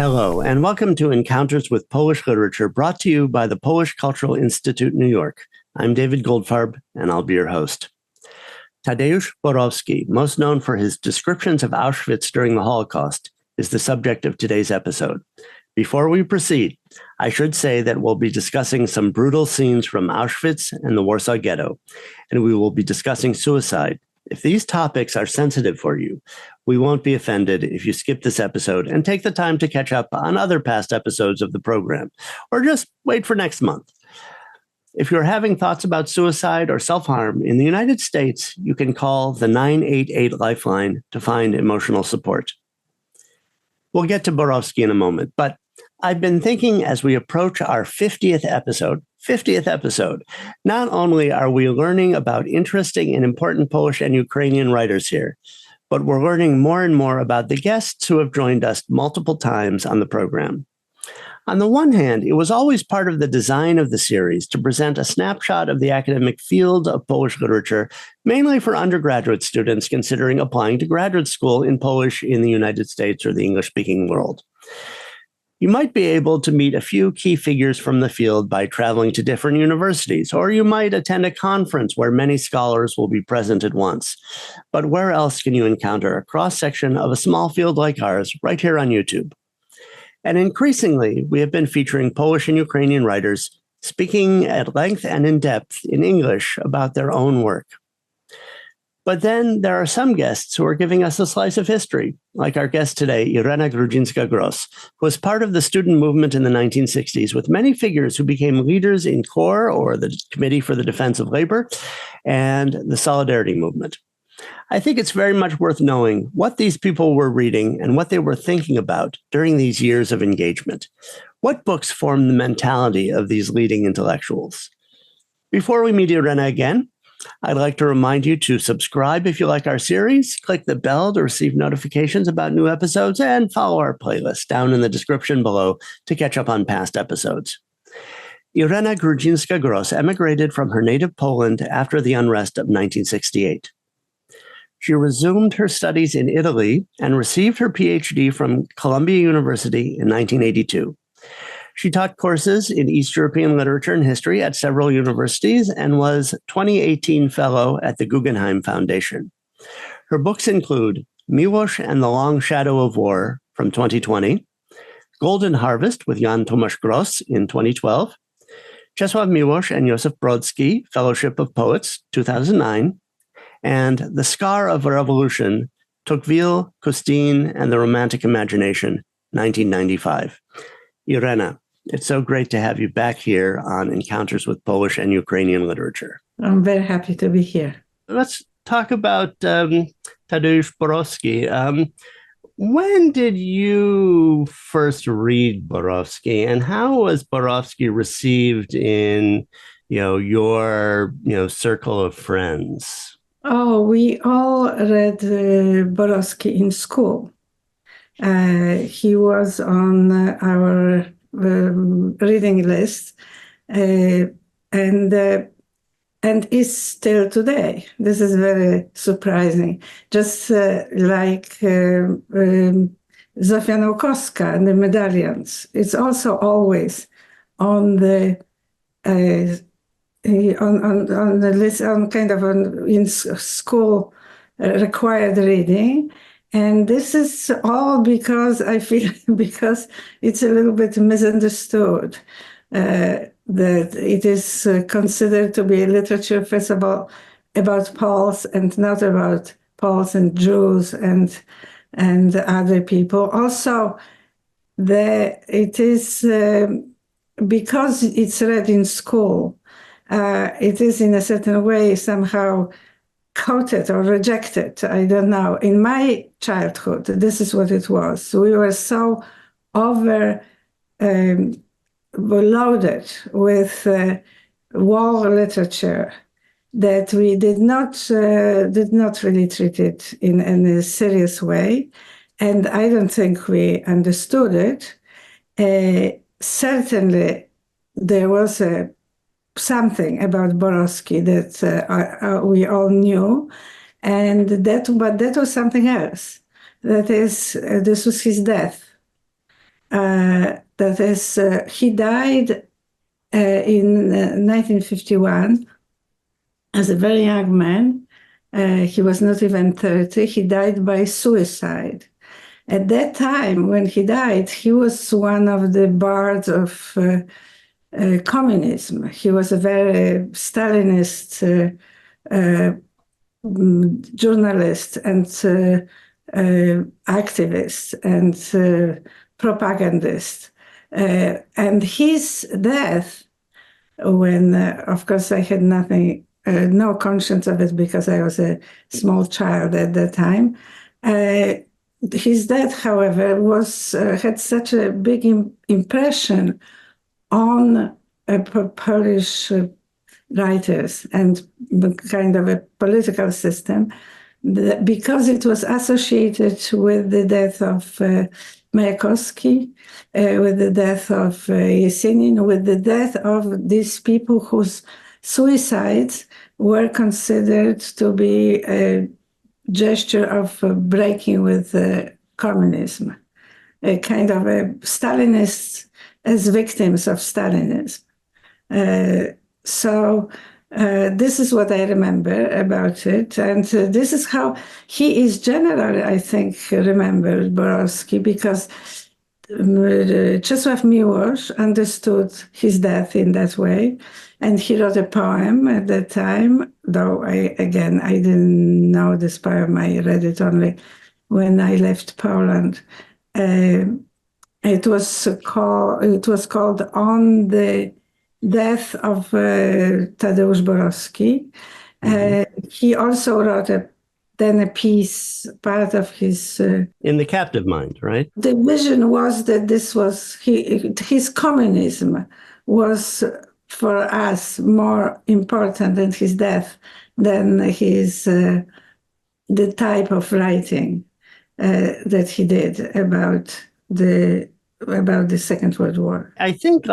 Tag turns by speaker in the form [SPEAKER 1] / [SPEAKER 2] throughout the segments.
[SPEAKER 1] Hello, and welcome to Encounters with Polish Literature, brought to you by the Polish Cultural Institute, New York. I'm David Goldfarb, and I'll be your host. Tadeusz Borowski, most known for his descriptions of Auschwitz during the Holocaust, is the subject of today's episode. Before we proceed, I should say that we'll be discussing some brutal scenes from Auschwitz and the Warsaw Ghetto, and we will be discussing suicide. If these topics are sensitive for you, we won't be offended if you skip this episode and take the time to catch up on other past episodes of the program, or just wait for next month. If you're having thoughts about suicide or self-harm in the United States, you can call the 988 Lifeline to find emotional support. We'll get to Borowski in a moment, but I've been thinking as we approach our 50th episode, not only are we learning about interesting and important Polish and Ukrainian writers here, but we're learning more and more about the guests who have joined us multiple times on the program. On the one hand, it was always part of the design of the series to present a snapshot of the academic field of Polish literature, mainly for undergraduate students considering applying to graduate school in Polish in the United States or the English-speaking world. You might be able to meet a few key figures from the field by traveling to different universities, or you might attend a conference where many scholars will be present at once. But where else can you encounter a cross-section of a small field like ours right here on YouTube? And increasingly, we have been featuring Polish and Ukrainian writers speaking at length and in depth in English about their own work. But then there are some guests who are giving us a slice of history, like our guest today, Irena Grudzińska, who was part of the student movement in the 1960s, with many figures who became leaders in CORE, or the Committee for the Defense of Labor, and the Solidarity movement. I think it's very much worth knowing what these people were reading and what they were thinking about during these years of engagement. What books formed the mentality of these leading intellectuals? Before we meet Irena again, I'd like to remind you to subscribe if you like our series, click the bell to receive notifications about new episodes, and follow our playlist down in the description below to catch up on past episodes. Irena Grudzińska emigrated from her native Poland after the unrest of 1968. She resumed her studies in Italy and received her PhD from Columbia University in 1982. She taught courses in East European literature and history at several universities and was 2018 fellow at the Guggenheim Foundation. Her books include Miłość and the Long Shadow of War from 2020, Golden Harvest with Jan Tomasz Gross in 2012, Czesław Miłosz and Josip Brodsky, Fellowship of Poets, 2009, and The Scar of a Revolution, Tocqueville, Custine, and the Romantic Imagination, 1995. Irena, it's so great to have you back here on Encounters with Polish and Ukrainian Literature.
[SPEAKER 2] I'm very happy to be here.
[SPEAKER 1] Let's talk about Tadeusz Borowski. When did you first read Borowski, and how was Borowski received in your circle of friends?
[SPEAKER 2] Oh, we all read Borowski in school. He was on our reading list, and is still today. This is very surprising. Just like Zofia Naukowska and the Medallions, it's also always on the on the list, in school required reading. And this is all because I feel because it's a little bit misunderstood that it is considered to be literature, first of all, about Poles and not about Poles and Jews and other people. Also, it is because it's read in school, it is in a certain way somehow coated or rejected. I don't know. In my childhood, this is what it was. We were so loaded with war literature that we did not really treat it in any serious way, and I don't think we understood it. Certainly, there was something about Borowski that we all knew, but that was something else. That is, this was his death. That is, he died in 1951 as a very young man. He was not even 30. He died by suicide. At that time, when he died, he was one of the bards of communism. He was a very Stalinist journalist and activist and propagandist. And his death, when, of course, I had nothing, no conscience of it because I was a small child at that time. His death, however, had such a big impression on Polish writers and kind of a political system, because it was associated with the death of Mayakovsky, with the death of Yesenin, with the death of these people whose suicides were considered to be a gesture of breaking with communism, a kind of a Stalinists as victims of Stalinism. So this is what I remember about it. And this is how he is generally, I think, remembered, Borowski, because Czesław Miłosz understood his death in that way. And he wrote a poem at that time, though I didn't know this poem. I read it only when I left Poland. It was called On the Death of Tadeusz Borowski. He also wrote a piece, part of his...
[SPEAKER 1] In the Captive Mind, right?
[SPEAKER 2] The vision was that this was, his communism was for us more important than his death, than his, the type of writing that he did about the Second World War.
[SPEAKER 1] I think,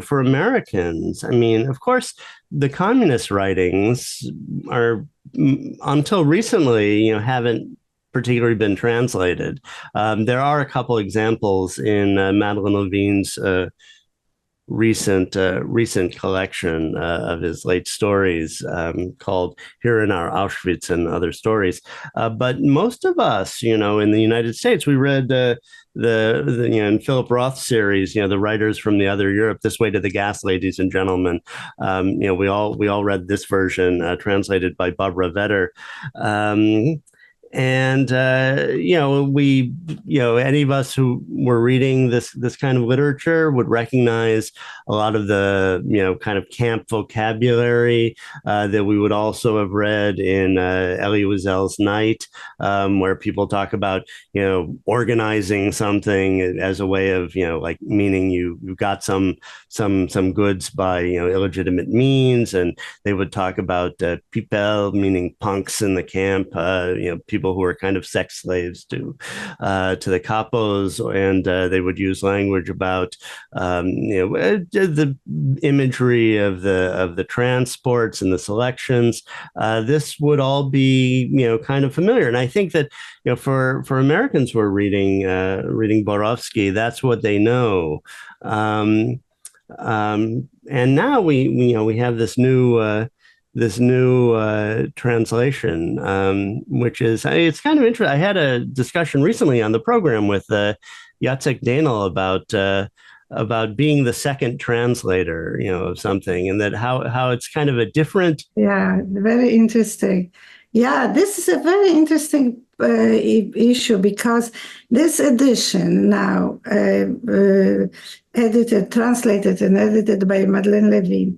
[SPEAKER 1] for Americans, I mean, of course, the communist writings are, until recently, haven't particularly been translated. There are a couple examples in Madeleine Levine's recent collection of his late stories called Here in Our Auschwitz and Other Stories. But most of us, in the United States, we read in Philip Roth's series, the writers from the other Europe, This Way to the Gas, Ladies and Gentlemen. We all read this version translated by Barbara Vetter. And any of us who were reading this kind of literature would recognize a lot of the kind of camp vocabulary that we would also have read in Elie Wiesel's Night, where people talk about organizing something as a way of meaning you got some goods by illegitimate means, and they would talk about pipel, meaning punks in the camp, people who were kind of sex slaves to the capos, and they would use language about the imagery of the transports and the selections. This would all be kind of familiar, and I think that for Americans who are reading Borowski, that's what they know. And now we have this new translation, which is, it's kind of interesting. I had a discussion recently on the program with Jacek Danel about being the second translator, of something, and that how it's kind of a different.
[SPEAKER 2] Yeah, very interesting. Yeah, this is a very interesting issue, because this edition now, translated and edited by Madeleine Levine,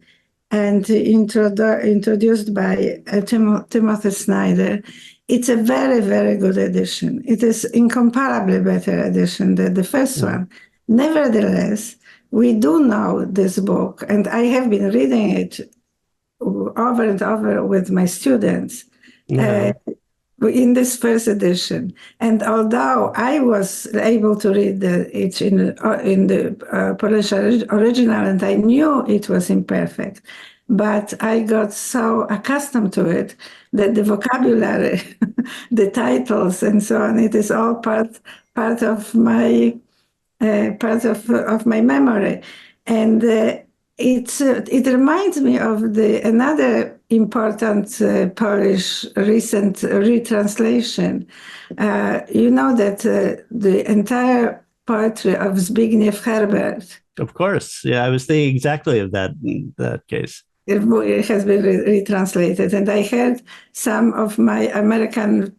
[SPEAKER 2] and introduced by Timothy Snyder, it's a very, very good edition. It is incomparably better edition than the first one. Nevertheless, we do know this book, and I have been reading it over and over with my students in this first edition. And although I was able to read it in the Polish original, and I knew it was imperfect, but I got so accustomed to it that the vocabulary, the titles, and so on, it is all part of my part of my memory. And it reminds me of another important Polish recent retranslation. You know that the entire poetry of Zbigniew Herbert.
[SPEAKER 1] Of course. Yeah, I was thinking exactly of that case.
[SPEAKER 2] It has been retranslated. And I heard some of my American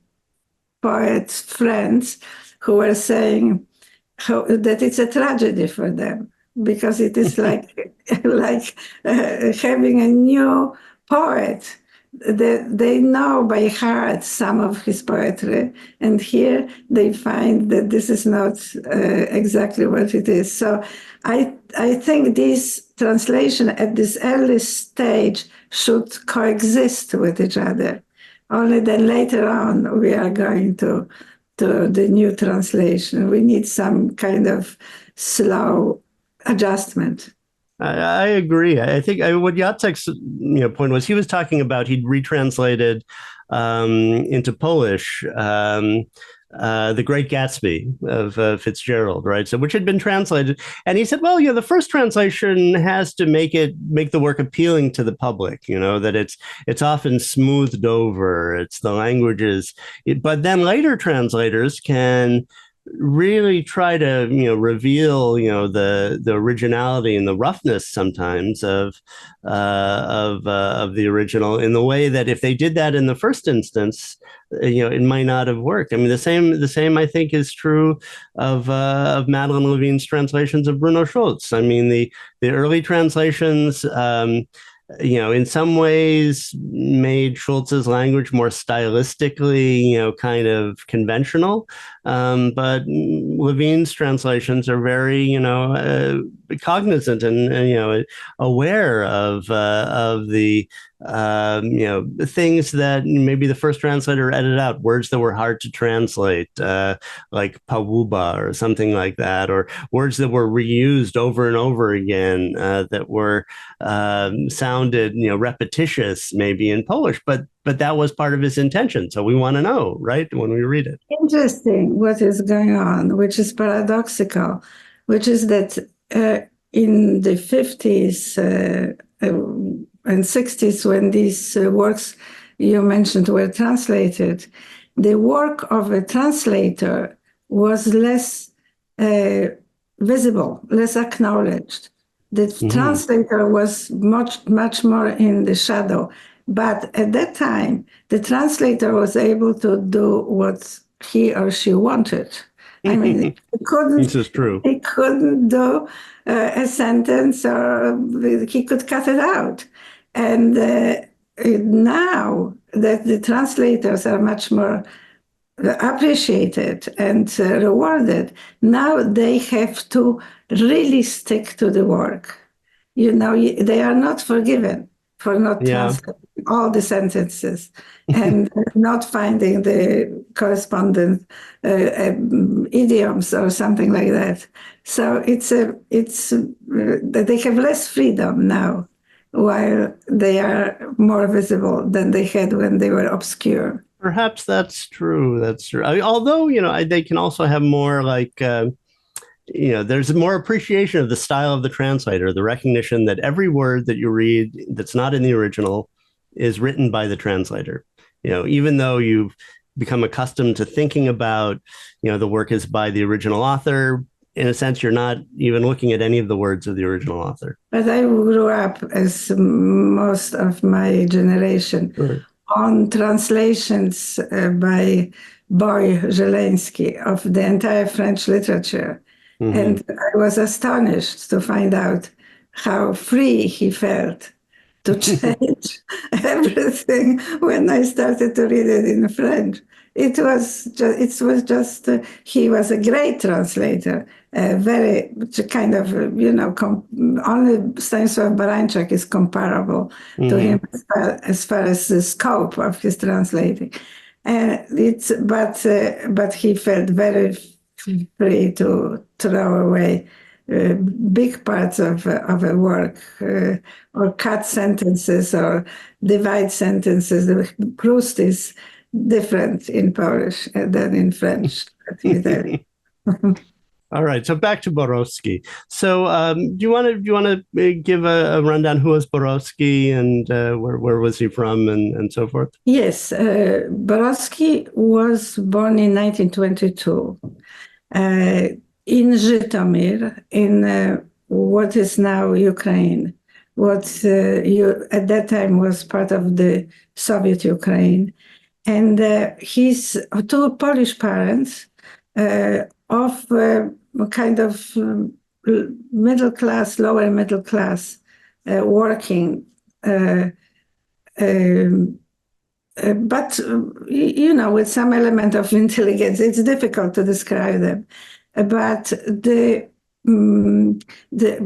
[SPEAKER 2] poet friends who were saying that it's a tragedy for them, because it is like having a new poet. They know by heart some of his poetry, and here they find that this is not exactly what it is. So I think this translation at this early stage should coexist with each other. Only then later on we are going to the new translation. We need some kind of slow adjustment.
[SPEAKER 1] I agree. I think what Jacek's point was, he was talking about, he'd retranslated into Polish The Great Gatsby of Fitzgerald, right? So, which had been translated, and he said, well, the first translation has to make the work appealing to the public. That it's often smoothed over. It's the languages, but then later translators can really try to reveal the originality and the roughness sometimes of the original, in the way that if they did that in the first instance, it might not have worked. I mean, the same I think is true of Madeleine Levine's translations of Bruno Schulz. I mean, the early translations in some ways made Schulz's language more stylistically, kind of conventional. But Levine's translations are very, cognizant and aware of the things that maybe the first translator edited out, words that were hard to translate, like pawuba or something like that, or words that were reused over and over again, that were sounded repetitious maybe in Polish, but that was part of his intention. So we want to know, right, when we read it.
[SPEAKER 2] Interesting what is going on, which is paradoxical, which is that in the 50s and 60s, when these works you mentioned were translated, the work of a translator was less visible, less acknowledged. The translator was much more in the shadow. But at that time, the translator was able to do what he or she wanted. I mean, he couldn't.
[SPEAKER 1] This is true.
[SPEAKER 2] He couldn't do a sentence, or he could cut it out. And now that the translators are much more appreciated and rewarded, now they have to really stick to the work. They are not forgiven for not translating all the sentences and not finding the correspondent idioms or something like that. So they have less freedom now, while they are more visible than they had when they were obscure.
[SPEAKER 1] Perhaps that's true. That's true. Although, they can also have more there's more appreciation of the style of the translator, the recognition that every word that you read that's not in the original is written by the translator. Even though you've become accustomed to thinking about, the work is by the original author, in a sense, you're not even looking at any of the words of the original author.
[SPEAKER 2] But I grew up, as most of my generation, on translations by Boy Żeleński of the entire French literature. Mm-hmm. And I was astonished to find out how free he felt to change everything when I started to read it in French. He was a great translator, very kind of, only Stanisław Barańczak is comparable to him as far as the scope of his translating. But he felt very free to throw away big parts of a work, or cut sentences or divide sentences. The Proust is different in Polish than in French.
[SPEAKER 1] All right, so back to Borowski. So, do you want to give a rundown? Who was Borowski, and where was he from, and so forth?
[SPEAKER 2] Yes, Borowski was born in 1922 in Zhytomyr, in what is now Ukraine. What at that time was part of the Soviet Ukraine, and his two Polish parents of kind of middle class, lower middle class, working, but with some element of intelligence. It's difficult to describe them, but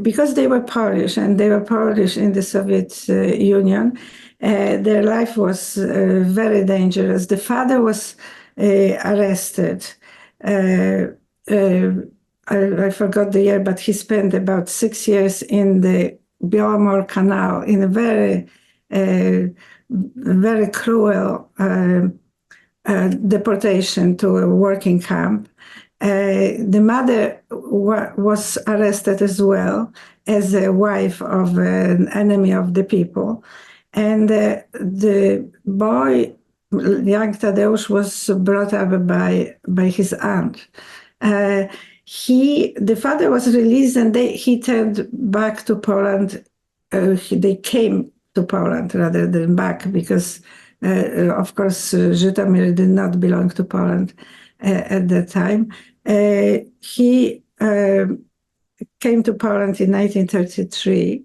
[SPEAKER 2] because they were Polish and they were Polish in the Soviet Union, their life was very dangerous. The father was arrested. I forgot the year, but he spent about 6 years in the Białomor Canal in a very, very cruel deportation to a working camp. The mother was arrested as well as a wife of an enemy of the people. And the boy, young Tadeusz, was brought up by his aunt. The father was released and he turned back to Poland. They came to Poland rather than back because, of course, Zhytomyr did not belong to Poland at that time. He came to Poland in 1933.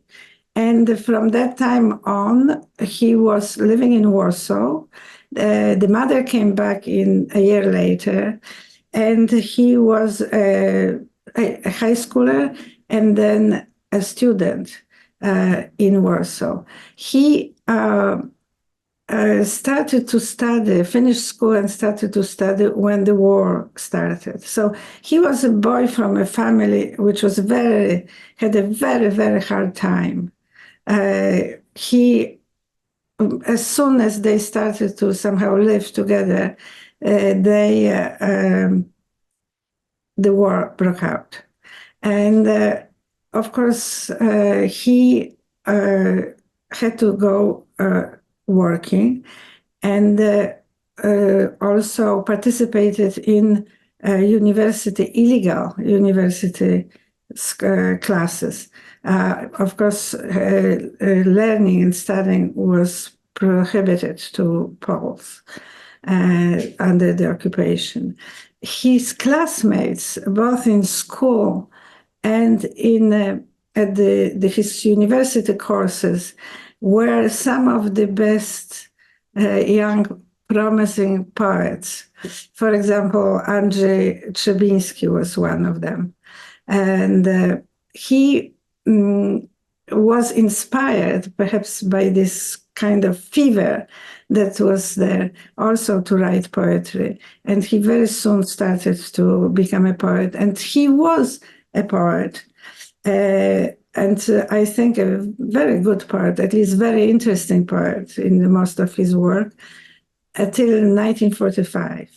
[SPEAKER 2] And from that time on, he was living in Warsaw. The mother came back a year later, and he was a high schooler and then a student in Warsaw. He started to study, finished school and started to study when the war started. So he was a boy from a family which had a very, very hard time. As soon as they started to somehow live together, the war broke out. And of course, he had to go working, and also participated in illegal university classes. Of course, learning and studying was prohibited to Poles under the occupation. His classmates, both in school and at his university courses, were some of the best young, promising poets. For example, Andrzej Trzebiński was one of them. And he was inspired perhaps by this kind of fever that was there also to write poetry. And he very soon started to become a poet. And he was a poet. And I think a very good poet, at least very interesting poet in most of his work, until 1945.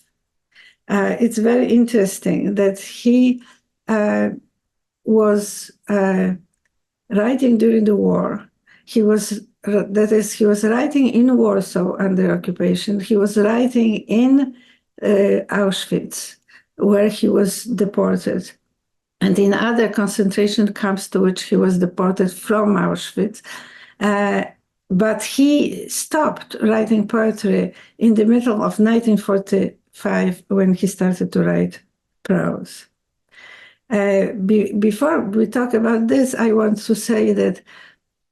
[SPEAKER 2] It's very interesting that he was writing during the war. He was writing in Warsaw under occupation. He was writing in Auschwitz, where he was deported, and in other concentration camps to which he was deported from Auschwitz. But he stopped writing poetry in the middle of 1945 when he started to write prose. Before we talk about this, I want to say that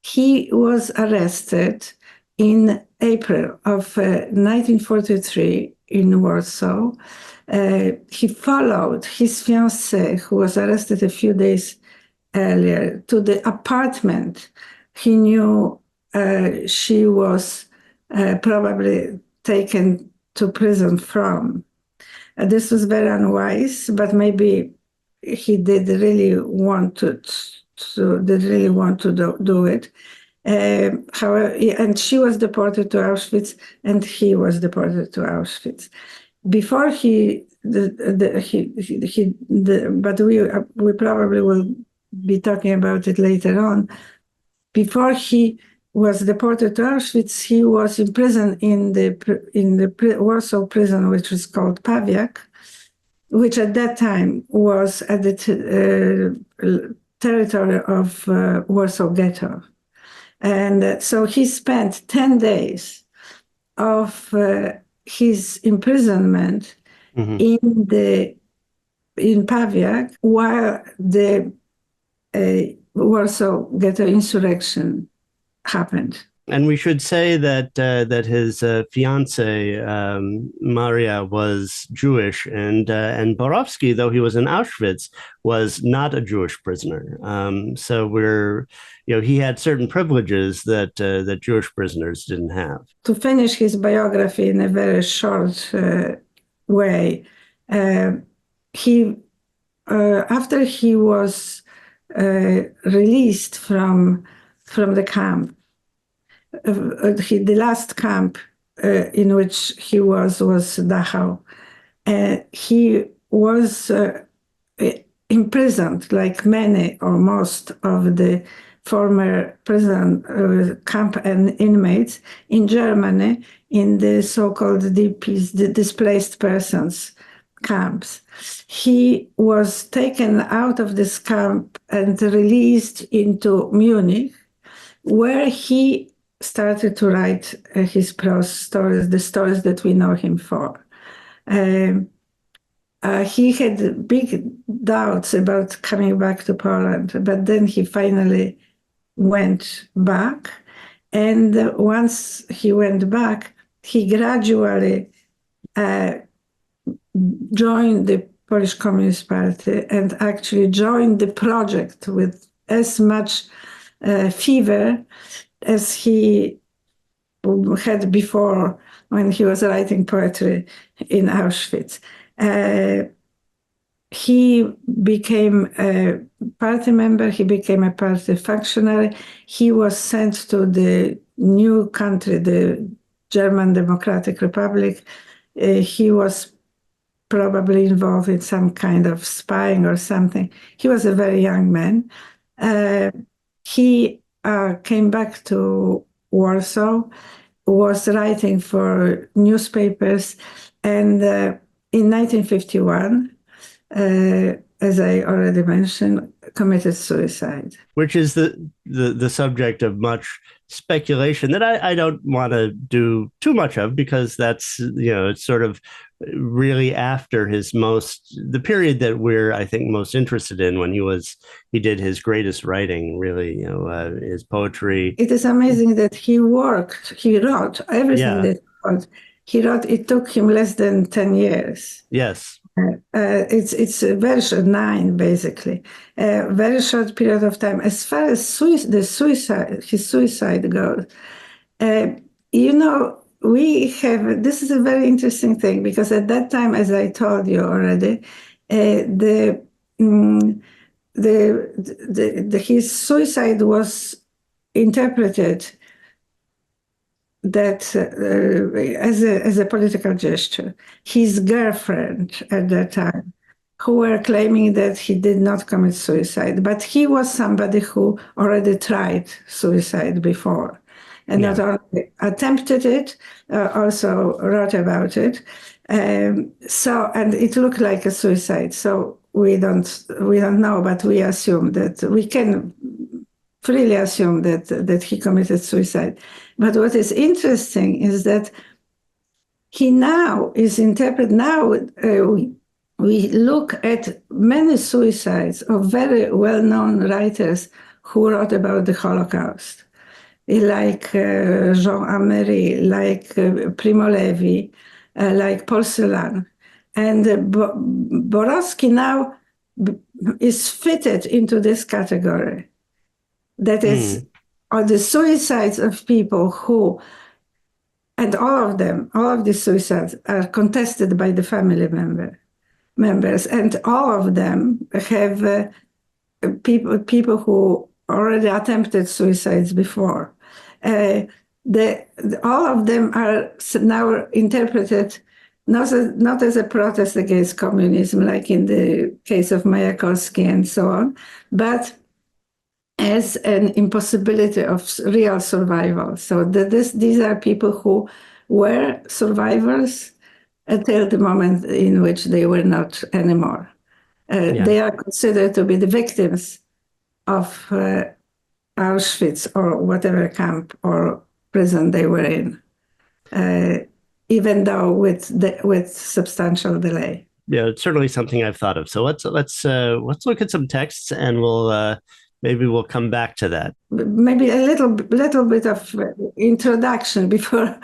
[SPEAKER 2] he was arrested in April of 1943 in Warsaw. He followed his fiancée, who was arrested a few days earlier, to the apartment. He knew she was probably taken to prison from. This was very unwise, but maybe he did really want to do it. However, and she was deported to Auschwitz, and he was deported to Auschwitz. before but we probably will be talking about it later on. Before he was deported to Auschwitz, he was imprisoned in the Warsaw prison, which was called Pawiak, which at that time was at the territory of Warsaw Ghetto. And so he spent 10 days of his imprisonment in Pawiak while the Warsaw Ghetto insurrection happened.
[SPEAKER 1] And we should say that his fiancée Maria was Jewish, and Borowski, though he was in Auschwitz, was not a Jewish prisoner. So he had certain privileges that Jewish prisoners didn't have.
[SPEAKER 2] To finish his biography in a very short way, after he was released from the camp. The last camp in which he was Dachau. He was imprisoned, like many or most of the former prison camp and inmates in Germany, in the so-called DPs, the displaced persons camps. He was taken out of this camp and released into Munich, where he started to write his prose stories, the stories that we know him for. He had big doubts about coming back to Poland, but then he finally went back. And once he went back, he gradually joined the Polish Communist Party and actually joined the project with as much fever as he had before when he was writing poetry in Auschwitz. He became a party member, he became a party functionary. He was sent to the new country, the German Democratic Republic. He was probably involved in some kind of spying or something. He was a very young man. He came back to Warsaw, was writing for newspapers, and in 1951, as I already mentioned, committed suicide.
[SPEAKER 1] Which is the subject of much speculation that I don't want to do too much of, because that's, it's sort of really after the period that we're, I think, most interested in, when he did his greatest writing, really, his poetry.
[SPEAKER 2] It is amazing that he wrote everything that he wrote. It took him less than 10 years.
[SPEAKER 1] Yes.
[SPEAKER 2] It's a very short, 9 basically, a very short period of time. As far as his suicide goes, this is a very interesting thing, because at that time, as I told you already, his suicide was interpreted that as a political gesture. His girlfriend at that time, who were claiming that he did not commit suicide, but he was somebody who already tried suicide before, and not only attempted it, also wrote about it. And it looked like a suicide. So we don't know, but we assume that we can freely assume that he committed suicide. But what is interesting is that he now is interpreted. Now we look at many suicides of very well-known writers who wrote about the Holocaust, like Jean Amery, like Primo Levi, like Paul Celan. And Borowski now is fitted into this category. That is, are the suicides of people who, and all of these suicides are contested by the family members, and all of them have people who already attempted suicides before. All of them are now interpreted not as a protest against communism, like in the case of Mayakovsky and so on, but as an impossibility of real survival. So these are people who were survivors until the moment in which they were not anymore. They are considered to be the victims of Auschwitz or whatever camp or prison they were in, even though with substantial delay.
[SPEAKER 1] Yeah, it's certainly something I've thought of. So let's look at some texts, and maybe we'll come back to that.
[SPEAKER 2] Maybe a little bit of introduction before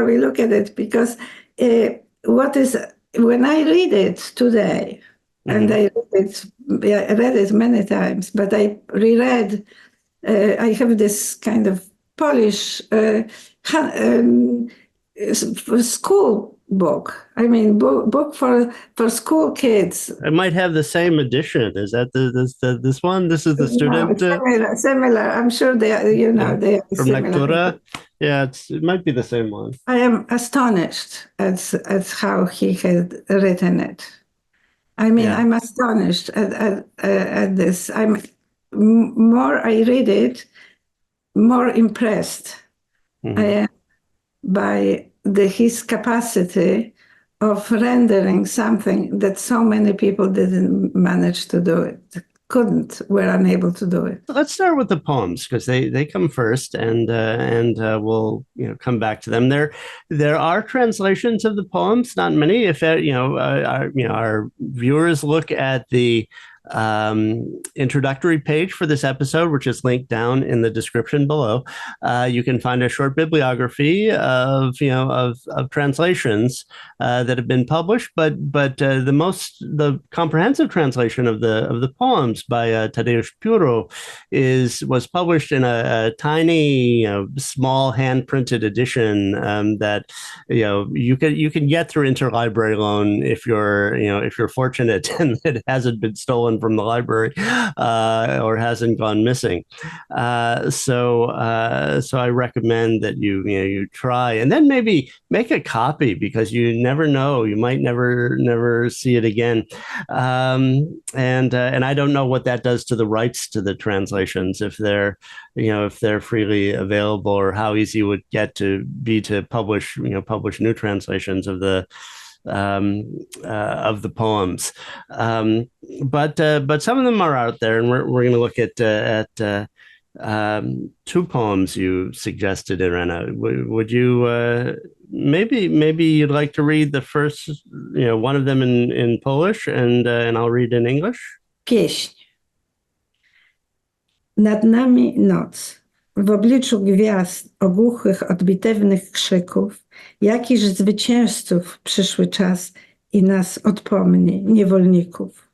[SPEAKER 2] we look at it, because when I read it today, and I read it many times, but I reread. I have this kind of Polish school book. I mean, book for school kids.
[SPEAKER 1] I might have the same edition. Is that this one? This is the student.
[SPEAKER 2] No, similar. I'm sure they are. They are
[SPEAKER 1] from
[SPEAKER 2] similar.
[SPEAKER 1] Lectura. Yeah, it might be the same one.
[SPEAKER 2] I am astonished at how he had written it. I mean, I'm astonished at this. More I read it, more impressed I am by his capacity of rendering something that so many people didn't manage to do it, were unable to do it.
[SPEAKER 1] Let's start with the poems, because they come first, and we'll come back to them. There are translations of the poems, not many. If our viewers look at the introductory page for this episode, which is linked down in the description below, you can find a short bibliography of translations that have been published, but the comprehensive translation of the poems by Tadeusz Borowski was published in a tiny, small hand printed edition that you can get through interlibrary loan if you're fortunate and it hasn't been stolen from the library or hasn't gone missing. So I recommend that you try, and then maybe make a copy, because you never know, you might never see it again. And I don't know what that does to the rights to the translations, if they're freely available, or how easy it would get to publish new translations of the poems, but some of them are out there, and we're going to look at two poems you suggested, Irena. Would you maybe you'd like to read the first, one of them in Polish, and I'll read in English.
[SPEAKER 2] Pieśń. Nad nami noc. W obliczu gwiazd, ogłuchłych od bitewnych krzyków, jakiż zwycięzców przyszły czas i nas odpomni, niewolników.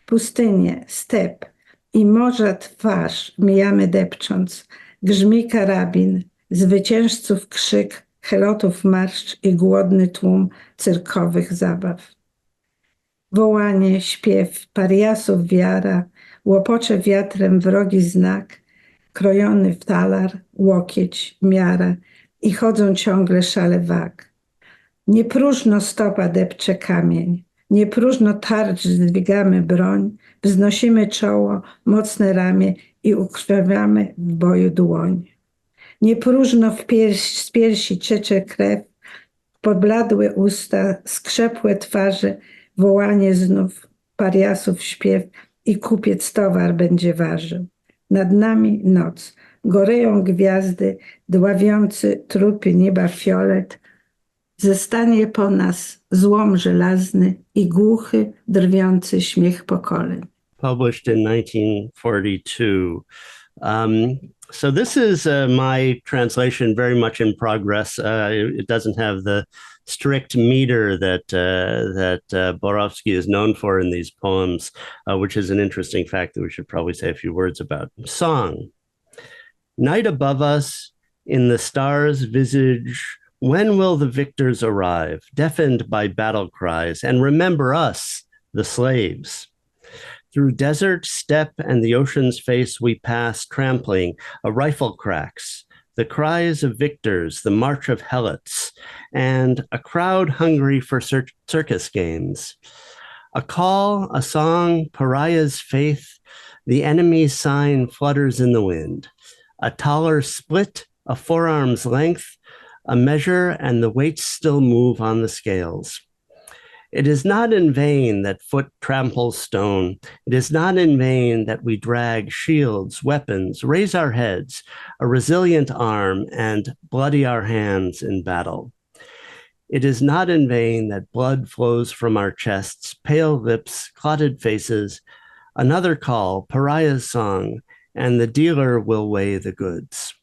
[SPEAKER 2] Pustynię, step i morza twarz mijamy depcząc, grzmi karabin, zwycięzców krzyk, helotów marszcz i głodny tłum cyrkowych zabaw. Wołanie, śpiew, pariasów wiara, łopocze wiatrem wrogi znak, krojony w talar, łokieć, miara i chodzą ciągle szale wag. Nie próżno stopa depcze kamień, nie próżno tarcz zdwigamy broń, wznosimy czoło, mocne ramię i ukrwawiamy w boju dłoń. Nie próżno z piersi ciecze krew, pobladłe usta, skrzepłe twarze, wołanie znów, pariasów śpiew i kupiec towar będzie ważył. Nad nami noc, goreją gwiazdy, dławiący trupy nieba fiolet, zestanie po nas złom żelazny i głuchy, drwiący śmiech pokoleń.
[SPEAKER 1] Published in 1942. So this is my translation, very much in progress. It doesn't have the strict meter that Borowski is known for in these poems, which is an interesting fact that we should probably say a few words about. Song. Night above us, in the stars' visage, when will the victors arrive, deafened by battle cries, and remember us, the slaves? Through desert, steppe, and the ocean's face we pass, trampling, a rifle cracks. the cries of victors, the march of helots, and a crowd hungry for circus games. A call, a song, pariah's faith, the enemy's sign flutters in the wind. A taller split, a forearm's length, a measure, and the weights still move on the scales. It is not in vain that foot tramples stone. It is not in vain that we drag shields, weapons, raise our heads, a resilient arm, and bloody our hands in battle. It is not in vain that blood flows from our chests, pale lips, clotted faces. Another call, pariah's song, and the dealer will weigh the goods.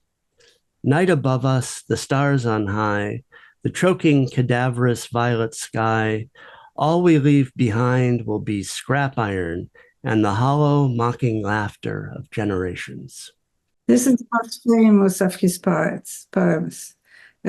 [SPEAKER 1] Night above us, the stars on high, the choking cadaverous violet sky. All we leave behind will be scrap iron and the hollow, mocking laughter of generations.
[SPEAKER 2] This is the most famous of his poems,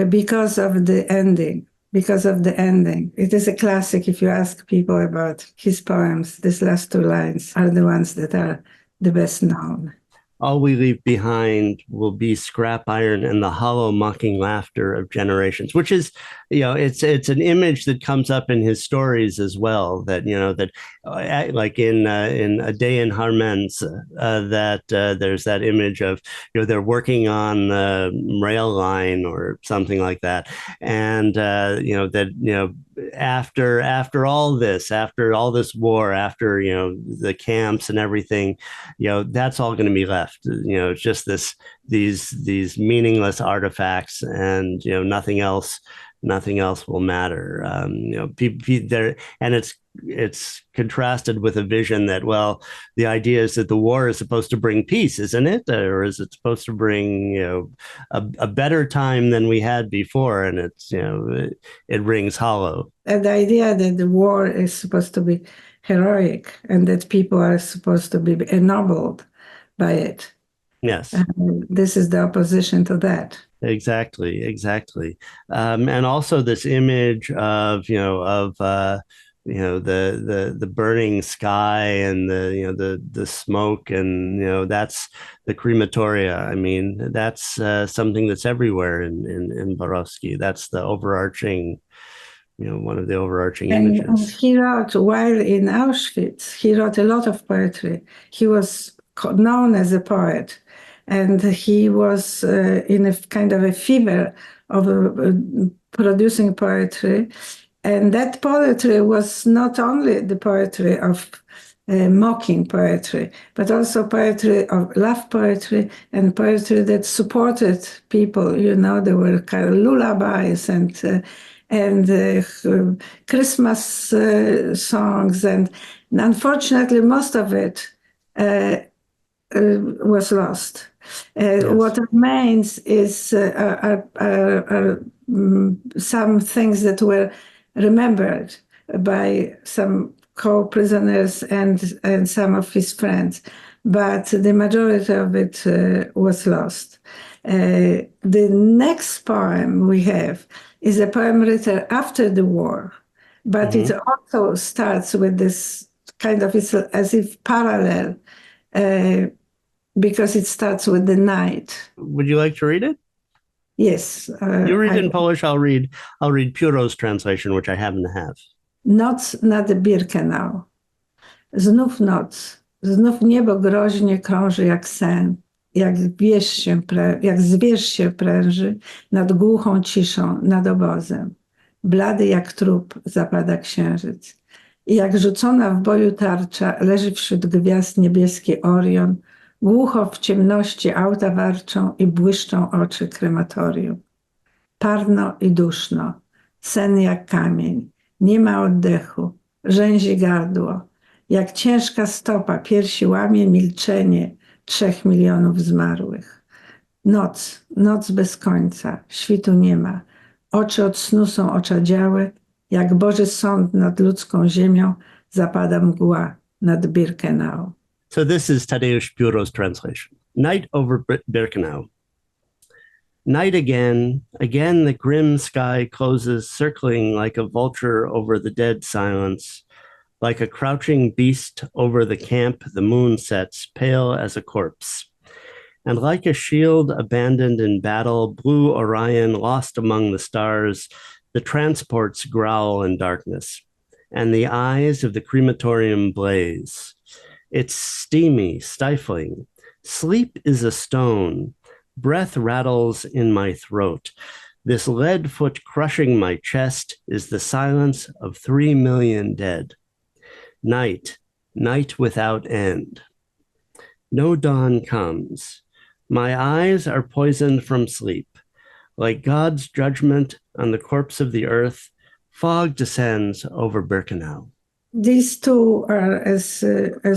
[SPEAKER 2] because of the ending. Because of the ending. It is a classic. If you ask people about his poems, these last two lines are the ones that are the best known.
[SPEAKER 1] All we leave behind will be scrap iron and the hollow mocking laughter of generations, which is, it's an image that comes up in his stories as well. That like in A Day in Harmenz, there's that image of they're working on the rail line or something like that, and after all this war, after the camps and everything, that's all going to be left. It's just these meaningless artifacts, and nothing else will matter. There, and it's contrasted with a vision that, well, the idea is that the war is supposed to bring peace, isn't it? Or is it supposed to bring a better time than we had before? And it's it rings hollow. And
[SPEAKER 2] the idea that the war is supposed to be heroic and that people are supposed to be ennobled by it.
[SPEAKER 1] Yes.
[SPEAKER 2] This is the opposition to that.
[SPEAKER 1] Exactly. And also this image of the burning sky and the smoke, and that's the crematoria. I mean, that's something that's everywhere in Borowski. That's the overarching, one of the overarching images. And
[SPEAKER 2] he wrote, while in Auschwitz, he wrote a lot of poetry. He was known as a poet, and he was in a kind of a fever of producing poetry. And that poetry was not only the poetry of mocking poetry, but also poetry of love poetry and poetry that supported people. There were kind of lullabies and Christmas songs, and unfortunately, most of it was lost. Yes. What remains is some things that were remembered by some co-prisoners and some of his friends, but the majority of it was lost. The next poem we have is a poem written after the war, but it also starts with this kind of, it's as if parallel, because it starts with the night.
[SPEAKER 1] Would you like to read it?
[SPEAKER 2] Yes.
[SPEAKER 1] You read in Polish. I'll read Puro's translation, which I happen to have.
[SPEAKER 2] Noc nad Birkenau. Znów noc. Znów niebo groźnie krąży jak sen. Jak zwierz się pręży nad głuchą ciszą, nad obozem. Blady jak trup zapada księżyc. I jak rzucona w boju tarcza leży wśród gwiazd niebieski Orion. Głucho w ciemności auta warczą i błyszczą oczy krematorium. Parno i duszno, sen jak kamień, nie ma oddechu, rzęzi gardło. Jak ciężka stopa piersi łamie milczenie 3 milionów zmarłych. Noc bez końca, świtu nie ma. Oczy od snu są oczadziałe, jak Boży sąd nad ludzką ziemią zapada mgła nad Birkenau.
[SPEAKER 1] So this is Tadeusz Borowski's translation. Night over Birkenau. Night again the grim sky closes, circling like a vulture over the dead silence. Like a crouching beast over the camp, the moon sets, pale as a corpse. And like a shield abandoned in battle, blue Orion lost among the stars, the transports growl in darkness, and the eyes of the crematorium blaze. It's steamy, stifling. Sleep is a stone. Breath rattles in my throat. This lead foot crushing my chest is the silence of 3 million dead. Night, night without end. No dawn comes. My eyes are poisoned from sleep. Like God's judgment on the corpse of the earth, fog descends over Birkenau.
[SPEAKER 2] These two are, as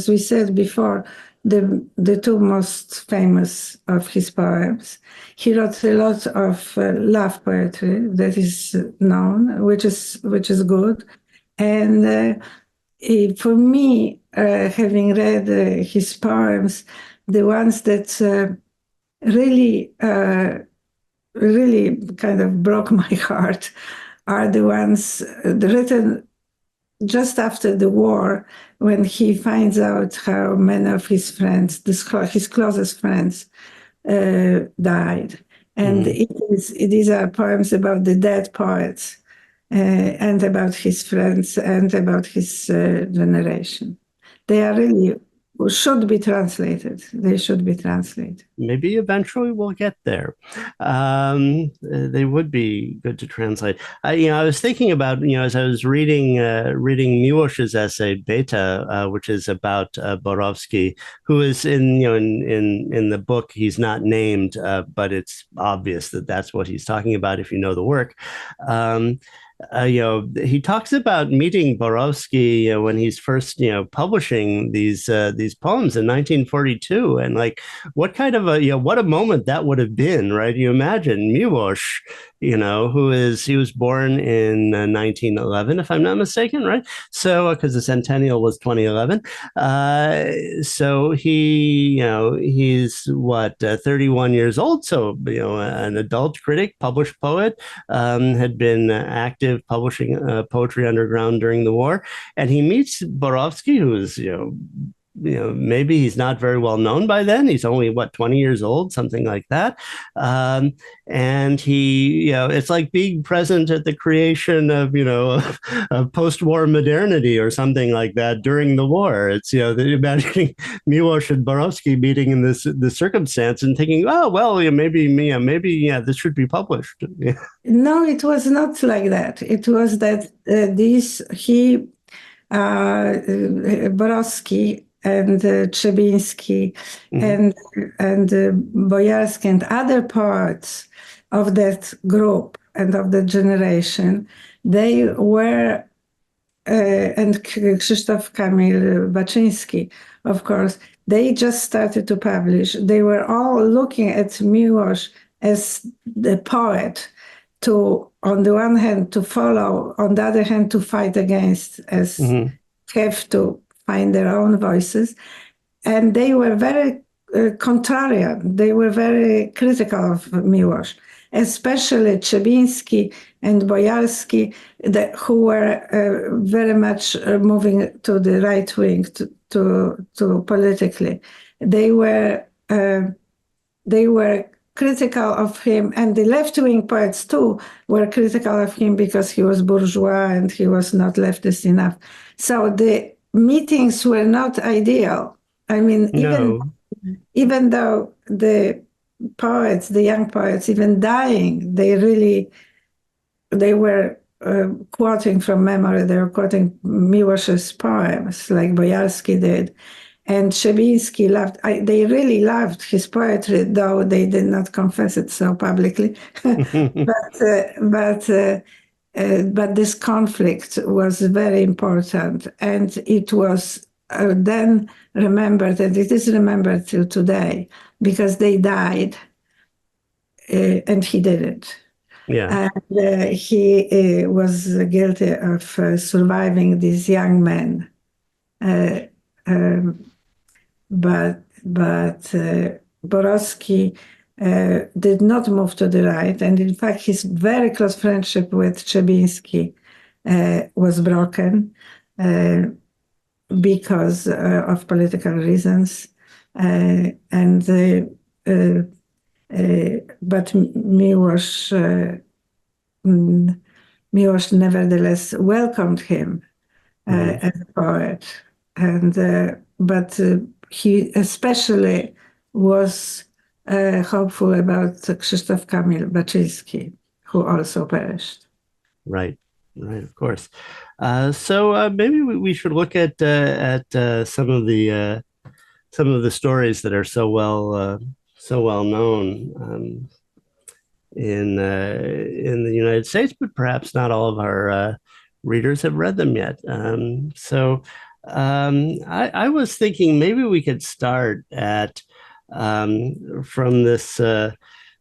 [SPEAKER 2] we said before, the two most famous of his poems. He wrote a lot of love poetry that is known, which is good. And for me, having read his poems, the ones that really kind of broke my heart are the ones written just after the war, when he finds out how many of his friends, his closest friends, died. And these are poems about the dead poets and about his friends and about his generation. They are really should be translated. They should be translated.
[SPEAKER 1] Maybe eventually we'll get there. They would be good to translate. I was thinking about, as I was reading Miłosz's essay Beta, which is about Borowski, who is in the book. He's not named, but it's obvious that that's what he's talking about if you know the work. He talks about meeting Borowski when he's first, publishing these poems in 1942, and like what kind of what a moment that would have been, right? You imagine Miłosz, he was born in 1911, if I'm not mistaken, right? So because the centennial was 2011, so he's 31 years old, so an adult critic, published poet, had been active publishing poetry underground during the war, and he meets Borowski, who is maybe he's not very well known by then. He's only 20 years old, something like that, and he it's like being present at the creation of of post-war modernity or something like that during the war. It's imagining Miłosz and Borowski meeting in this circumstance and thinking, oh well, maybe this should be published.
[SPEAKER 2] No, it was not like that. It was that Borowski and Trzebiński and Bojarski and other parts of that group and of the generation, they were, and Krzysztof Kamil Baczyński, of course, they just started to publish. They were all looking at Miłosz as the poet to, on the one hand, to follow, on the other hand, to fight against, as have to find their own voices. And they were very contrarian. They were very critical of Miłosz, especially Trzebiński and Bojarski, who were very much moving to the right wing, to politically. They were critical of him, and the left-wing poets too were critical of him because he was bourgeois and he was not leftist enough. So the meetings were not ideal. I mean, even though the poets, the young poets, even dying, they were quoting from memory. They were quoting Miłosz's poems, like Bojarski did. And Trzebiński they really loved his poetry, though they did not confess it so publicly. But this conflict was very important, and it was then remembered, and it is remembered till today, because they died, and he didn't.
[SPEAKER 1] Yeah,
[SPEAKER 2] and he was guilty of surviving these young men. But Borowski did not move to the right, and in fact his very close friendship with Trzebiński was broken because of political reasons, and but Miłosz nevertheless welcomed him as a poet, but he especially was hopeful about Krzysztof Kamil Baczyński, who also perished.
[SPEAKER 1] Right, of course. So maybe we should look at some of the stories that are so well known in the United States, but perhaps not all of our readers have read them yet. So I was thinking maybe we could start at from this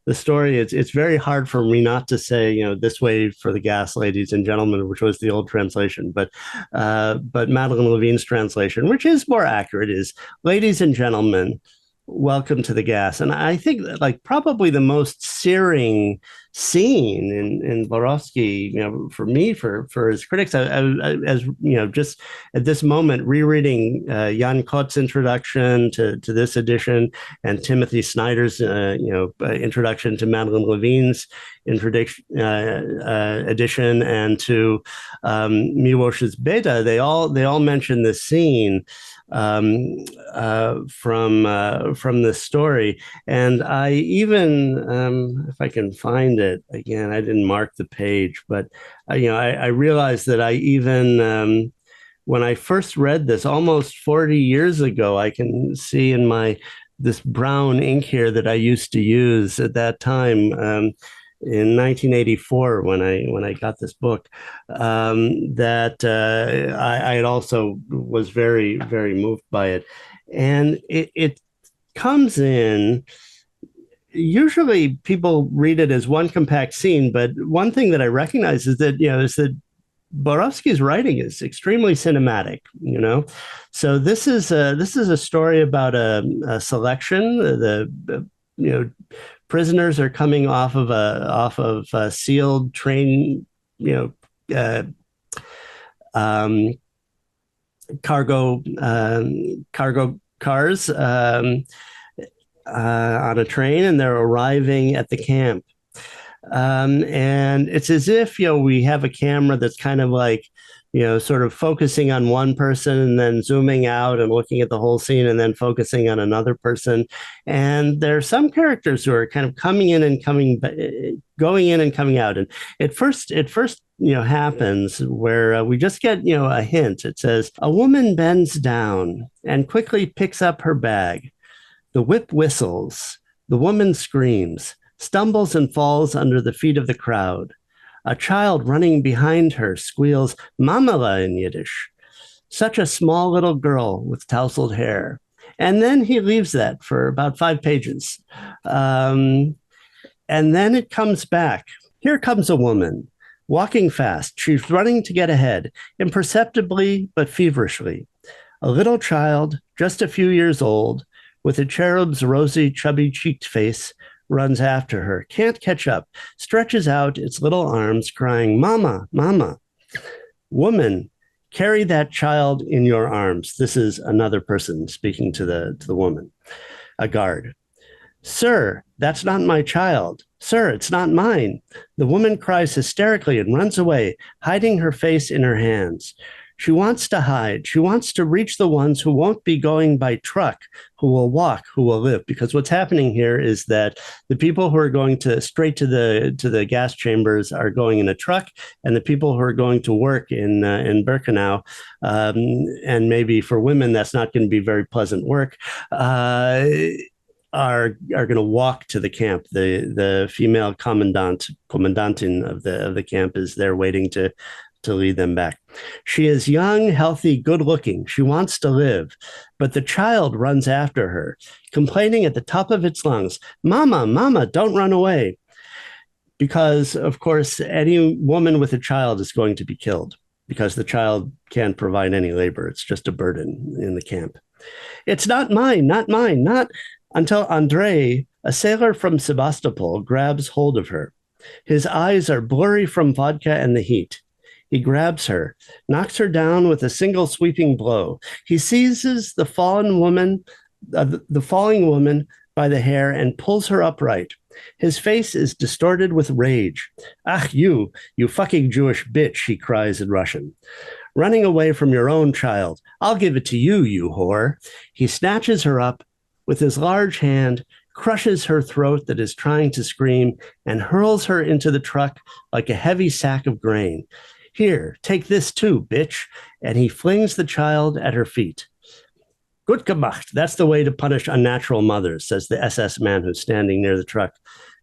[SPEAKER 1] the story. It's very hard for me not to say, this way for the gas, ladies and gentlemen, which was the old translation, but Madeleine Levine's translation, which is more accurate, is ladies and gentlemen, welcome to the gas. And I think that, probably the most searing scene in Borowski, for me, for his critics, as just at this moment, rereading Jan Kott's introduction to this edition and Timothy Snyder's, introduction to Madeleine Levine's edition, and to Miłosz's Beda, they all mention this scene from this story. And I even, if I can find it again, I didn't mark the page, but I realized that I even when I first read this almost 40 years ago, I can see in this brown ink here that I used to use at that time, in 1984, when I got this book, that I had also was very, very moved by it. And it comes in, usually people read it as one compact scene, but one thing that I recognize is that, is that Borowski's writing is extremely cinematic, So this is a story about a selection. The prisoners are coming off of a sealed train, cargo cars on a train, and they're arriving at the camp. And it's as if, we have a camera that's kind of sort of focusing on one person and then zooming out and looking at the whole scene and then focusing on another person. And there are some characters who are kind of going in and coming out. And it first happens where we just get, a hint. It says, a woman bends down and quickly picks up her bag. The whip whistles. The woman screams, stumbles and falls under the feet of the crowd. A child running behind her squeals "Mamala" in Yiddish. Such a small little girl with tousled hair. And then he leaves that for about 5 pages. And then it comes back. Here comes a woman, walking fast. She's running to get ahead, imperceptibly but feverishly. A little child, just a few years old, with a cherub's rosy, chubby-cheeked face, runs after her, can't catch up, stretches out its little arms, crying, "Mama, Mama." Woman, carry that child in your arms. This is another person speaking to the woman, a guard. Sir, that's not my child. Sir, it's not mine. The woman cries hysterically and runs away, hiding her face in her hands. She wants to hide. She wants to reach the ones who won't be going by truck, who will walk, who will live. Because what's happening here is that the people who are going straight to the gas chambers are going in a truck, and the people who are going to work in Birkenau, and maybe for women that's not going to be very pleasant work, are going to walk to the camp. The female commandantin of the camp is there waiting to lead them back. She is young, healthy, good-looking. She wants to live. But the child runs after her, complaining at the top of its lungs, "Mama, Mama, don't run away." Because, of course, any woman with a child is going to be killed because the child can't provide any labor. It's just a burden in the camp. It's not mine, not mine, not until Andrei, a sailor from Sebastopol, grabs hold of her. His eyes are blurry from vodka and the heat. He grabs her, knocks her down with a single sweeping blow. He seizes the falling woman, by the hair and pulls her upright. His face is distorted with rage. "Ach, you fucking Jewish bitch," he cries in Russian. "Running away from your own child. I'll give it to you, you whore." He snatches her up with his large hand, crushes her throat that is trying to scream, and hurls her into the truck like a heavy sack of grain. "Here, take this too, bitch." And he flings the child at her feet. "Gut gemacht. That's the way to punish unnatural mothers," says the SS man who's standing near the truck.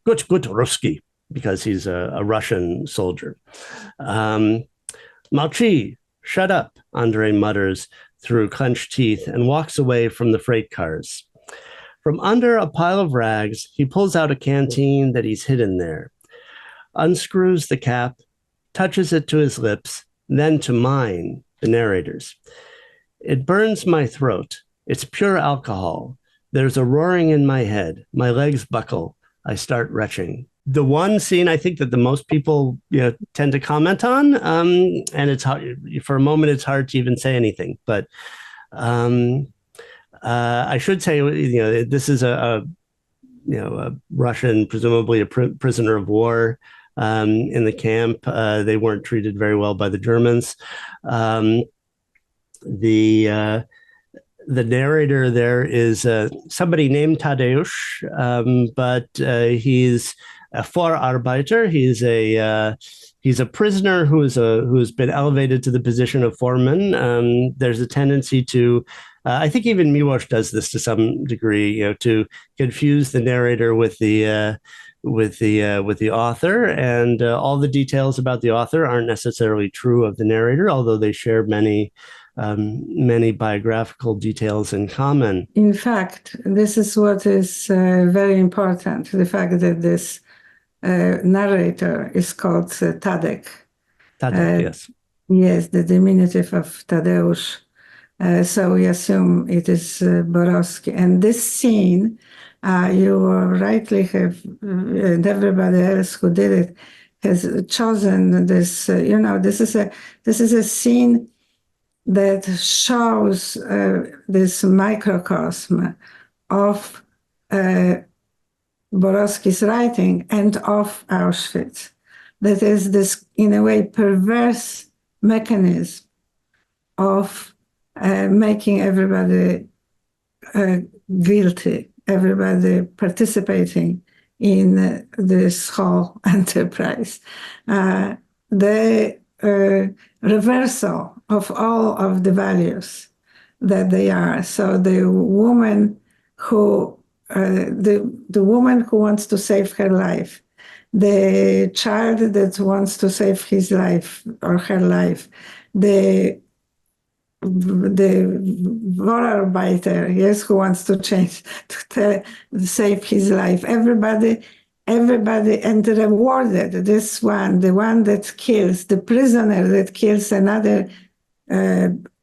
[SPEAKER 1] Gut Ruski, because he's a Russian soldier. "Malchi, shut up," Andrei mutters through clenched teeth and walks away from the freight cars. From under a pile of rags, he pulls out a canteen that he's hidden there, unscrews the cap, touches it to his lips, then to mine, the narrator's. "It burns my throat. It's pure alcohol. There's a roaring in my head. My legs buckle. I start retching." The one scene I think that the most people tend to comment on, and it's hard, for a moment, it's hard to even say anything. But I should say, this is a Russian, presumably a prisoner of war in the camp. They weren't treated very well by the Germans. The narrator there is somebody named Tadeusz, but he's a Vorarbeiter. He's a prisoner who's been elevated to the position of foreman. There's a tendency to, I think even Miłosz does this to some degree, to confuse the narrator with the author, and all the details about the author aren't necessarily true of the narrator, although they share many biographical details in common.
[SPEAKER 2] In fact, this is what is very important, the fact that this narrator is called Tadek.
[SPEAKER 1] Tadek, yes.
[SPEAKER 2] Yes, the diminutive of Tadeusz. So we assume it is Borowski. And this scene, you rightly have, and everybody else who did it has chosen this. This is a scene that shows this microcosm of Borowski's writing and of Auschwitz. That is this, in a way, perverse mechanism of making everybody guilty, everybody participating in this whole enterprise. The reversal of all of the values that they are. So the woman who wants to save her life, the child that wants to save his life or her life, the Vorarbeiter, yes, who wants to save his life. Everybody, and rewarded. This one, the one that kills, the prisoner that kills another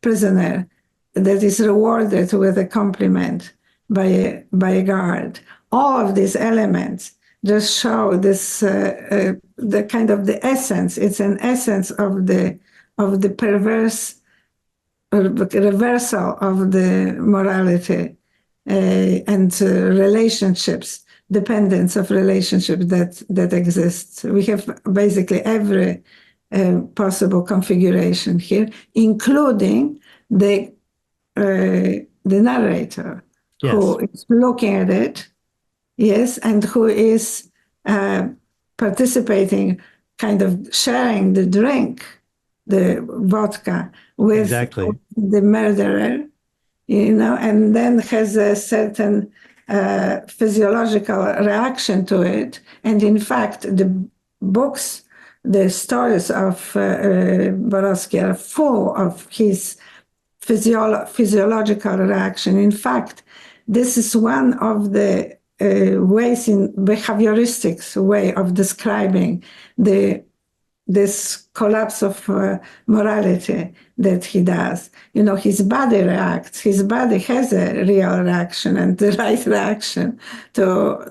[SPEAKER 2] prisoner, that is rewarded with a compliment by a guard. All of these elements just show this the kind of the essence. It's an essence of the perverse reversal of the morality and relationships, dependence of relationships that exists. We have basically every possible configuration here, including the narrator, yes, who is looking at it, yes, and who is participating, kind of sharing the drink, the vodka, with the murderer, and then has a certain physiological reaction to it. And in fact, the books, the stories of Borowski are full of his physiological reaction. In fact, this is one of the ways, in behavioristics way of describing this collapse of morality that he does. His body reacts. His body has a real reaction and the right reaction to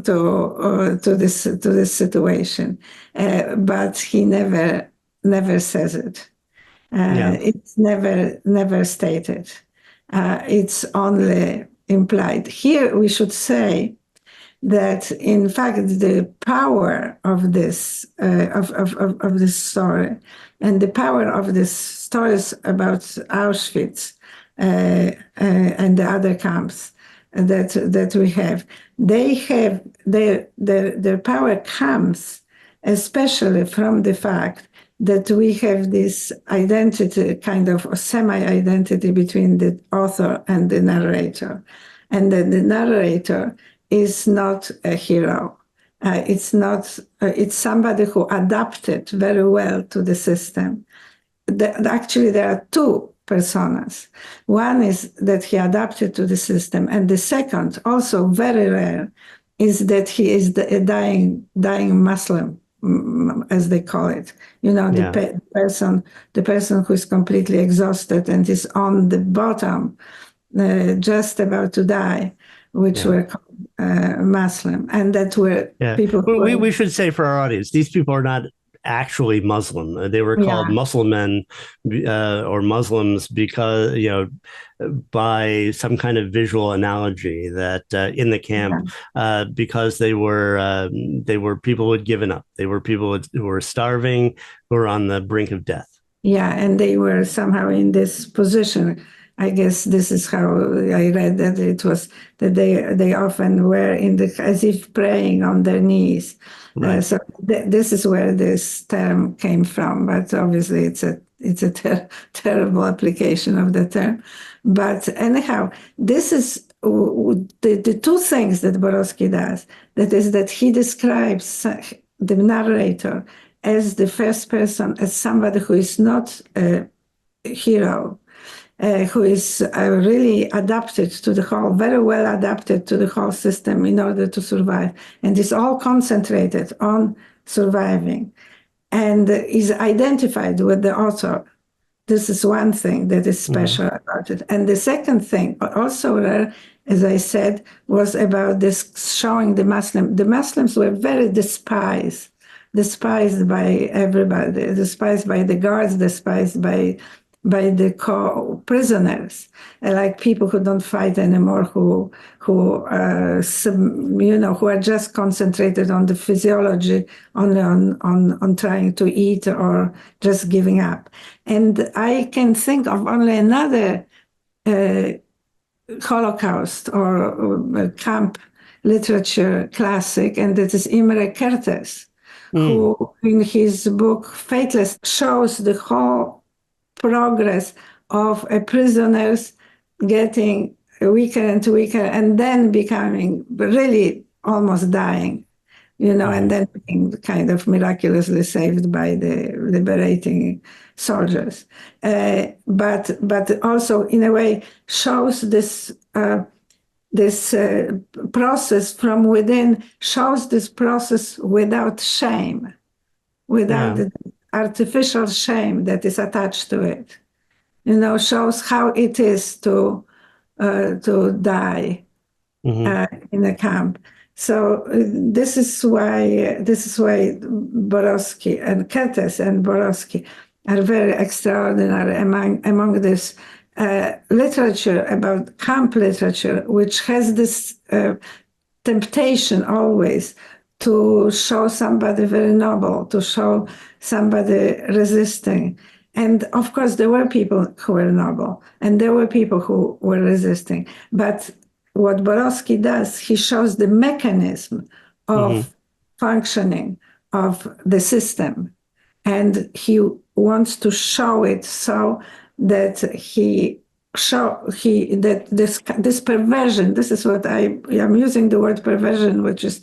[SPEAKER 2] this situation, but he never says it. It's never stated. It's only implied. Here we should say that in fact the power of this of this story and the power of these stories about Auschwitz and the other camps that we have, they have their power comes especially from the fact that we have this identity, kind of semi-identity between the author and the narrator, and that the narrator is not a hero. It's somebody who adapted very well to the system. Actually, there are two personas. One is that he adapted to the system, and the second, also very rare, is that he is a dying Muslim, as they call it. The person who is completely exhausted and is on the bottom, just about to die, which were called Muslim, and that were people.
[SPEAKER 1] We should say for our audience, these people are not actually Muslim. They were called Muslimen or Muslims because, by some kind of visual analogy that in the camp, because they were people who had given up. They were people who were starving, who were on the brink of death. Yeah,
[SPEAKER 2] and they were somehow in this position. I guess this is how I read that it was, that they often were as if praying on their knees. Right. So this is where this term came from, but obviously it's a terrible application of the term. But anyhow, this is the two things that Borowski does. That is that he describes the narrator as the first person, as somebody who is not a hero, who is really adapted to the whole, very well adapted to the whole system in order to survive, and is all concentrated on surviving, and is identified with the author. This is one thing that is special about it. And the second thing, also rare, as I said, was about this showing the Muslim. The Muslims were very despised by everybody, despised by the guards, despised by the prisoners, like people who don't fight anymore, who are just concentrated on the physiology, only on trying to eat or just giving up. And I can think of only another Holocaust or camp literature classic, and that is Imre Kertész, who in his book Fateless shows the whole progress of prisoners getting weaker and weaker, and then becoming really almost dying, and then being kind of miraculously saved by the liberating soldiers. But also, in a way, shows this process from within, shows this process without shame, without the artificial shame that is attached to it. Shows how it is to die in a camp. So this is why Borowski and Kertész and Borowski are very extraordinary among this literature, about camp literature, which has this temptation always to show somebody very noble, to show somebody resisting. And of course, there were people who were noble, and there were people who were resisting. But what Borowski does, he shows the mechanism of functioning of the system. And he wants to show it so that this perversion, this is what I'm using the word perversion, which is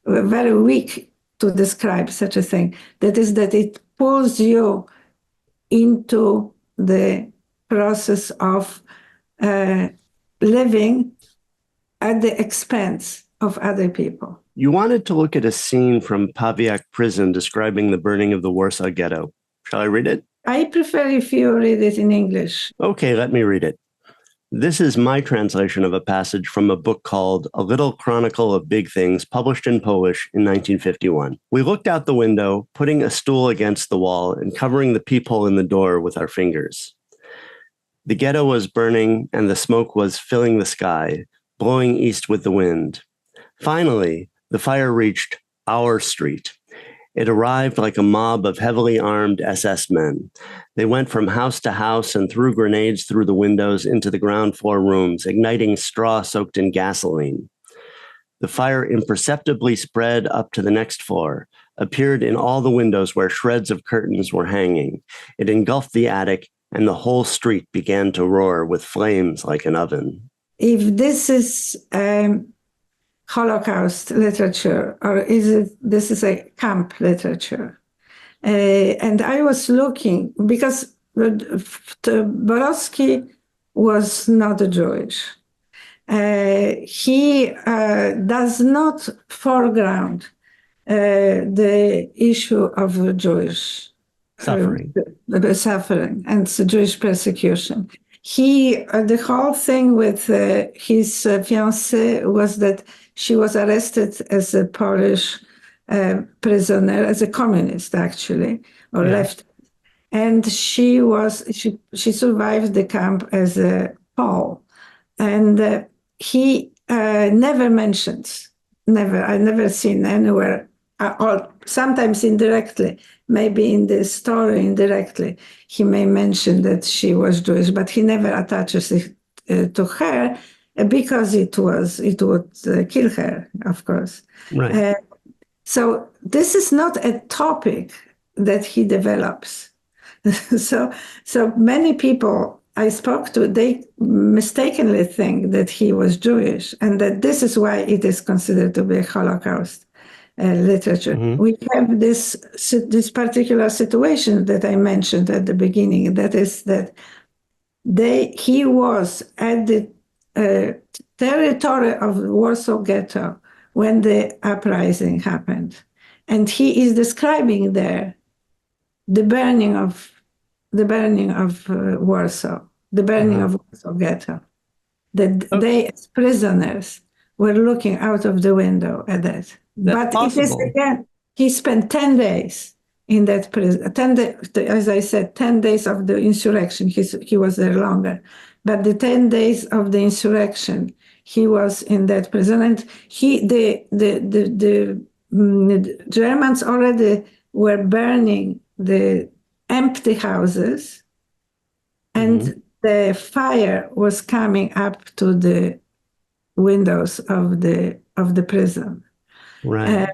[SPEAKER 2] very weak to describe such a thing. That is, that it pulls you into the process of living at the expense of other people.
[SPEAKER 1] You wanted to look at a scene from Pawiak prison describing the burning of the Warsaw Ghetto. Shall I read it?
[SPEAKER 2] I prefer if you read it in English.
[SPEAKER 1] Okay, let me read it. This is my translation of a passage from a book called A Little Chronicle of Big Things, published in Polish in 1951. We looked out the window, putting a stool against the wall and covering the peephole in the door with our fingers. The ghetto was burning and the smoke was filling the sky, blowing east with the wind. Finally, the fire reached our street. It arrived like a mob of heavily armed SS men. They went from house to house and threw grenades through the windows into the ground floor rooms, igniting straw soaked in gasoline. The fire imperceptibly spread up to the next floor, appeared in all the windows where shreds of curtains were hanging. It engulfed the attic, and the whole street began to roar with flames like an oven.
[SPEAKER 2] If this is Holocaust literature, or this is a camp literature? And I was looking, because Borowski was not Jewish. He does not foreground the issue of Jewish
[SPEAKER 1] suffering,
[SPEAKER 2] suffering and Jewish persecution. The whole thing with his fiancée was that she was arrested as a Polish prisoner, as a communist actually, or left, and she survived the camp as a Pole, and he never mentions, I never seen anywhere, or sometimes indirectly, maybe in the story indirectly, he may mention that she was Jewish, but he never attaches it to her because it would kill her, of course.
[SPEAKER 1] Right.
[SPEAKER 2] So this is not a topic that he develops. So many people I spoke to, they mistakenly think that he was Jewish, and that this is why it is considered to be a Holocaust literature. Mm-hmm. We have this particular situation that I mentioned at the beginning. That is that he was at the territory of Warsaw Ghetto when the uprising happened, and he is describing there the burning of Warsaw, the burning of Warsaw Ghetto. That they, as prisoners, were looking out of the window at that. But it is, again, he spent 10 days in that prison. As I said, 10 days of the insurrection. He was there longer. But the 10 days of the insurrection, he was in that prison. And the Germans already were burning the empty houses, and the fire was coming up to the windows of the prison.
[SPEAKER 1] Right.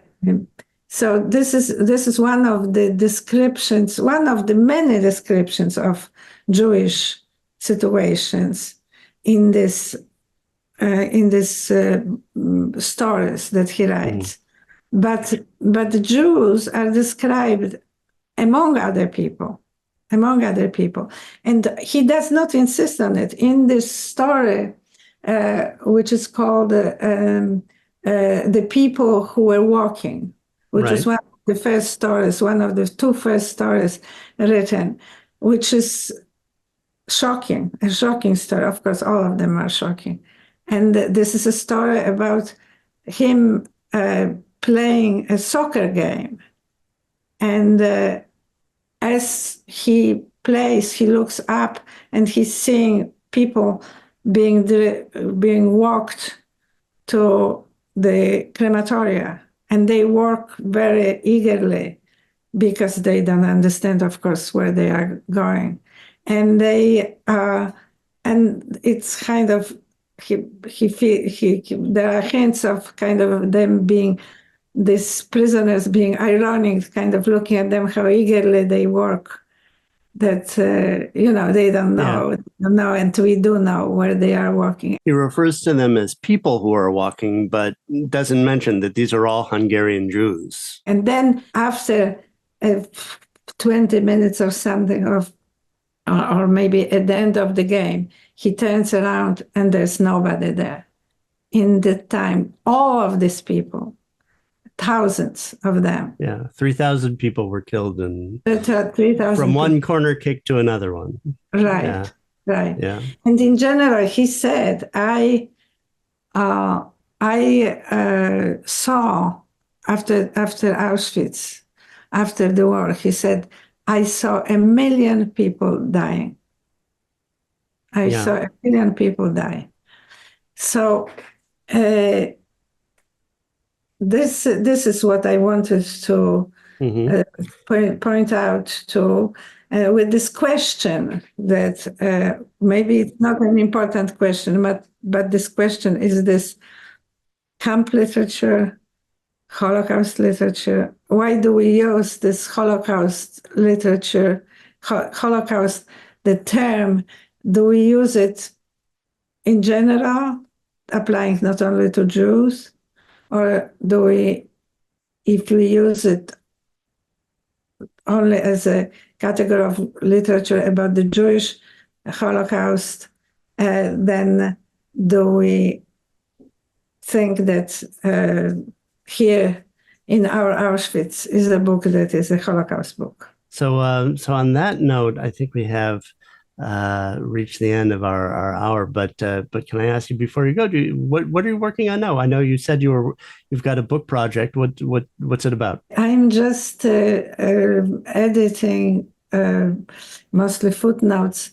[SPEAKER 2] So this is one of the descriptions, one of the many descriptions of Jewish situations in this stories that he writes. But the Jews are described among other people, and he does not insist on it in this story, which is called The People Who Were Walking, which is one of the first stories, one of the two first stories written, which is shocking, a shocking story. Of course, all of them are shocking. And this is a story about him playing a soccer game. And as he plays, he looks up and he's seeing people being walked to the crematoria, and they walk very eagerly because they don't understand, of course, where they are going. And and it's kind of there are hints of kind of them being, these prisoners being ironic, kind of looking at them how eagerly they work. That they don't know, and we do know where they are walking.
[SPEAKER 1] He refers to them as people who are walking, but doesn't mention that these are all Hungarian Jews.
[SPEAKER 2] And then after 20 minutes or something, or maybe at the end of the game, he turns around and there's nobody there. In the time, all of these people, thousands of them.
[SPEAKER 1] Yeah, 3,000 people were killed
[SPEAKER 2] from
[SPEAKER 1] one corner kick to another one.
[SPEAKER 2] Right, right.
[SPEAKER 1] Yeah.
[SPEAKER 2] And in general, he said, I saw after Auschwitz, after the war, he said, I saw 1 million people dying. I saw 1 million people die. So this is what I wanted to point out to with this question that maybe it's not an important question, but this question is this camp literature, Holocaust literature. Why do we use this Holocaust literature, Holocaust, the term? Do we use it in general, applying not only to Jews, or do we, if we use it only as a category of literature about the Jewish Holocaust, then do we think that here in our Auschwitz is a book that is a Holocaust book?
[SPEAKER 1] So on that note, I think we have reached the end of our hour. But can I ask you before you go? What are you working on now? I know you said you've got a book project. What's it about?
[SPEAKER 2] I'm just editing mostly footnotes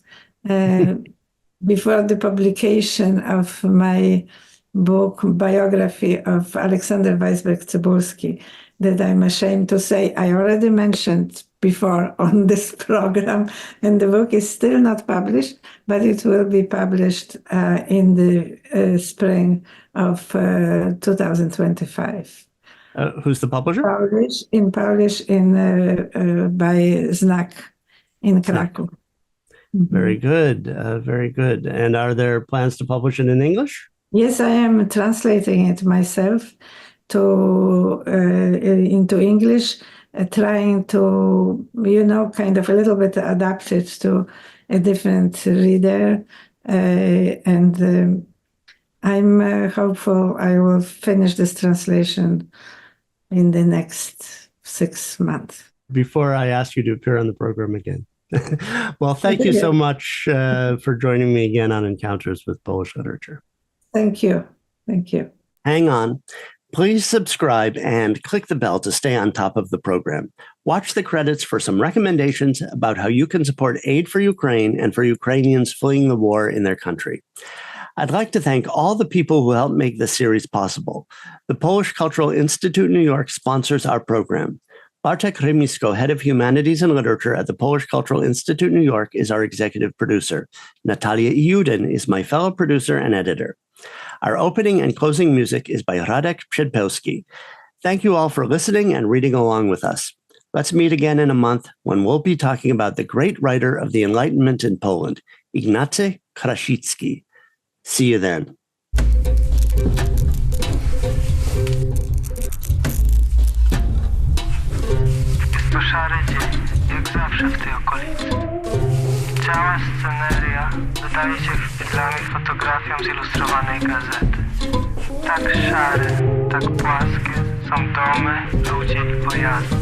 [SPEAKER 2] before the publication of my book, Biography of Alexander Weisberg-Cebulski, that I'm ashamed to say I already mentioned before on this program, and the book is still not published, but it will be published in the spring of 2025.
[SPEAKER 1] Who's the publisher?
[SPEAKER 2] Published by Znak in Krakow.
[SPEAKER 1] Very good, very good. And are there plans to publish it in English?
[SPEAKER 2] Yes, I am translating it myself into English, trying to, kind of a little bit adapt it to a different reader. And I'm hopeful I will finish this translation in the next 6 months.
[SPEAKER 1] Before I ask you to appear on the program again. Well, thank you so much for joining me again on Encounters with Polish Literature.
[SPEAKER 2] Thank you. Thank you.
[SPEAKER 1] Hang on. Please subscribe and click the bell to stay on top of the program. Watch the credits for some recommendations about how you can support aid for Ukraine and for Ukrainians fleeing the war in their country. I'd like to thank all the people who helped make this series possible. The Polish Cultural Institute New York sponsors our program. Bartek Remisko, head of humanities and literature at the Polish Cultural Institute New York, is our executive producer. Natalia Iyudin is my fellow producer and editor. Our opening and closing music is by Radek Przedpełski. Thank you all for listening and reading along with us. Let's meet again in a month when we'll be talking about the great writer of the Enlightenment in Poland, Ignacy Krasicki. See you then.
[SPEAKER 3] Jest to szary dzień, jak zawsze w tej okolicy. Cała sceneria dodaje się chwilami fotografiom z ilustrowanej gazety. Tak szare, tak płaskie są domy, ludzie i pojazdy.